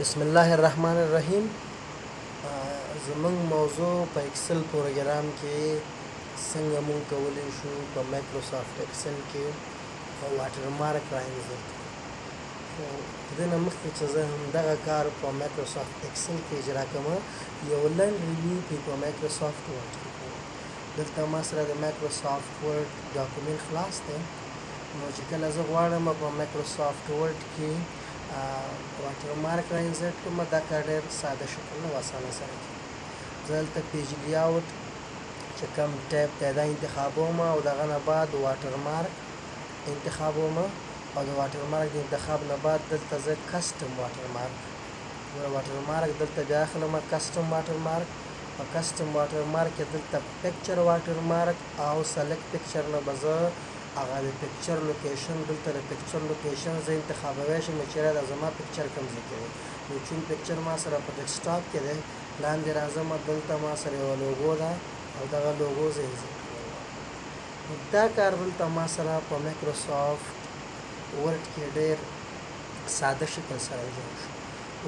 بسم الله الرحمن الرحیم. زموږ موضوع په ایکسل پروګرام کې څنګه مونږ کولی شو په مایکروسافټ ایکسل کې واټر مارک راانځور کړو. خو د دې نه مخکې چې زه همدغه کار په مایکروسافټ ایکسل کې اجرا کوم، یو لنډ ریویو پرې په مایکروسافټ ورډ کې کوم. دلته ما سره د مایکروسافټ ورډ ډاکومنټ خلاص دی. نو چې کله زه غواړم په مایکروسافټ ورډ کې واټر مارک راانځور کړم، دا کار ډېر ساده شکل او اسانه سره کېږي. زه دلته پیج لیاوټ چې کوم ټیب دی دا انتخابوم او د هغه نه بعد واټر مارک انتخابوم او د واټر مارک د انتخاب نه بعد دلته زه کسټم واټر مارک دلته بیا اخلم. کسټم واټر مارک په کسټم واټر مارک کې دلته پکچر واټر مارک او سلیکټ پکچر نه به زه هغه د پکچر لوکیشن دلته د پکچر لوکیشن زه انتخابوی شم چې چېرې دا زما پکچر کوم ځای کې دی. نو چون پکچر ما سره په ډیسکټاپ کې دی، لاندې راځم دلته ما سره یوه لوګو ده او دغه لوګو زه ایزیټ کوم. نو دا کار دلته ما سره په مایکروسافټ ورډ کې ډېر ساده شکل سره جوړ شو.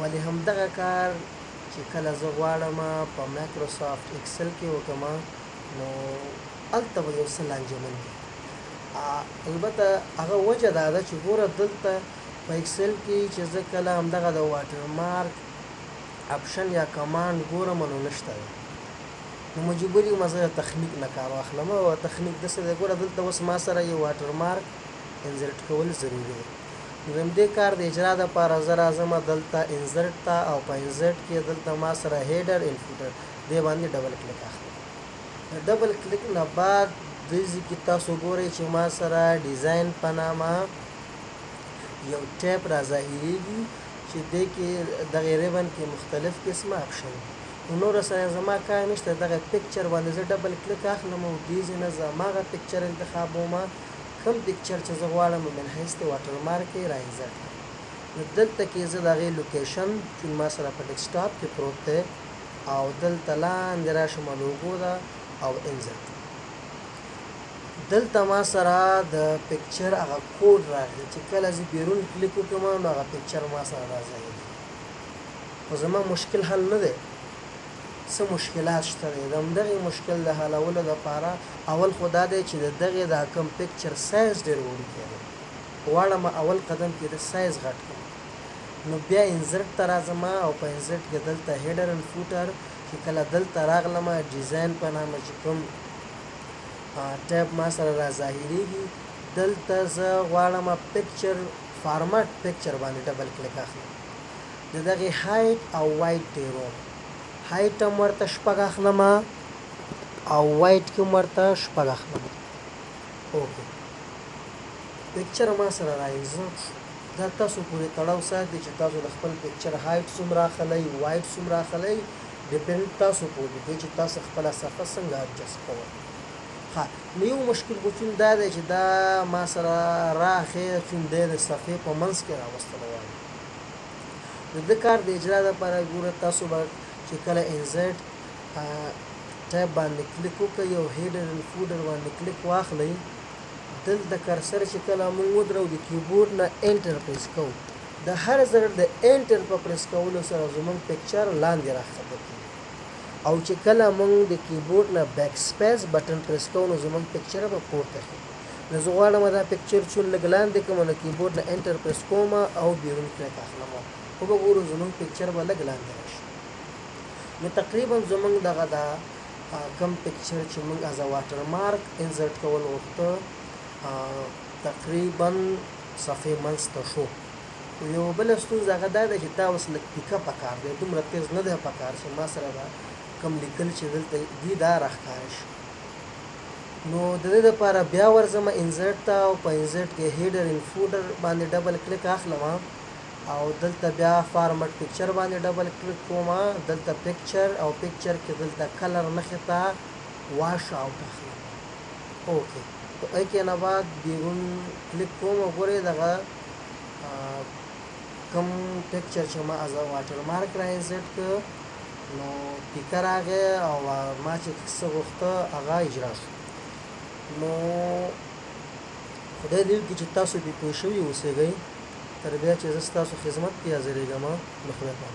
ولې همدغه کار چې کله زه غواړم په مایکروسافټ ایکسل کې وکړم، نو هلته به یو څه لانجمن وي. البته هغه وجه دا ده چې ګوره دلته په ایکسل کې چې زه کله همدغه د واټر مارک اپشن یا کمانډ ګورم نو نشته دی. نو مجبور یم زه د تخنیک نه کار واخلم او تخنیک داسې دی. ګوره دلته اوس ما سره یو واټر مارک انزرټ کول ضروري دی. نو د همدې کار د اجرا دپاره زه راځم دلته انزرټ ته او په انزرټ کې دلته ما سره هیډر ان فوټر دې باندې ډبل کلیک اخلم. د ډبل کلیک نه بعد دې ځای کې تاسو ګورئ چې ما سره ډیزاین په نامه یو ټیب را ظاهریږي چې دې کې دغه ریبن کې مختلف قسمه اپشن دي. نو نور سره زما کار نشته. دغه پکچر باندې زه ډبل کلیک اخلم او دې ځای نه زه هماغه پکچر انتخابوم کوم پکچر چې زه غواړم من حیث د واټر مارک یې راانځور کړم. نو دلته کې زه د هغې لوکیشن چون ما سره په ډیسکټاپ کې پروت دی او دلته لاندې راشم لوګو ده او انزرټ. دلته ما سره د پکچر هغه کوډ راغلی چې کله زه بیرون کلیک وکړم نو هغه پکچر ما سره راځي. خو زما مشکل حل نه دی، څه مشکلات شته دی. د همدغې مشکل د حلولو دپاره اول خو دا دی چې د دغې دا کوم پکچر سایز ډېر وړوکی دی. غواړم اول قدم کې د سایز غټ کړم. نو بیا انزرټ ته راځم او په انزرټ کې دلته هیډر ان فوټر چې کله دلته راغلم ډیزاین په نامه چې کوم ټیب ما سره را ظاهریږي، دلته زه غواړم پکچر فارمټ پکچر باندې ډبل کلیک اخلم. د دغې هایټ او وایټ ډېروم. هایټ هم ورته شپږ اخلم او وایټ کې هم ورته شپږ اخلم. اوکې، پکچر ما سره راانځور شو. دا تاسو پورې تړاو ساتي چې تاسو د خپل پکچر هایټ څومره اخلئ، وایټ څومره اخلئ، ډیپینډ تاسو پورې دی چې تاسو خپله صفحه څنګه اډجسټ کوئ. ها، نو یو مشکل خو چون دا دی چې دا ما سره راښې چون دی د صفحې په منځ کې راوستلی غواړي. د ده کار د اجرا دپاره ګوره تاسو به چې کله انزرټ ټیب باندې کلیک وکړئ او هیډر ان فوډر باندې کلیک واخلئ، دلته کرسر چې کله موږ ودرو د کیبورډ نه انټر پریس کوو، د هر ځل د انټر په پریس کولو سره زموږ پکچر لاندې راښکته کېږي. او چې کله موږ د کیبورډ نه بیک سپیس بټن پریس کوو نو زموږ پکچر به پورته کېږي. نو زه غواړم دا پکچر چون لږ لاندې کړم نو کیبورډ نه انټر پریس کوم او بیرون کلیک اخلم، خو به ګورو زموږ پکچر به لږ لاندې راشي. نو تقریبا زموږ دغه دا کم پکچر چې موږ از واټر مارک انزرټ کول غوښته تقریبا صفحې منځ ته شو. یو بله ستونزه هغه دا ده چې دا اوس لږ پیکه پکار دی، دومره تیز نه دی پکار چې ما سره به کوم لیکل چې دلته دي دا راښکاره شي. نو د دې دپاره بیا ورځم انزرټ ته او په انزرټ کې هیډر ان فوډر باندې ډبل کلیک اخلم او دلته بیا فارمټ پکچر باندې ډبل کلیک کوم. دلته پکچر او پکچر کې دلته کلر نښې ته واش آوټ اخلم. اوکې، تو ای کې نه بعد بیرون کلیک کوم او ګورئ دغه کوم پکچر چې ما از واټر مارک راانزرټ کړ نو پیکه راغی او ما چې څه غوښته هغه اجرا شو. نو خدای دې وکړي چې تاسو پرې پوه شوي اوسېږئ تر بیا چې زه ستاسو خدمت کې حاضرېږم نو خدای پامان.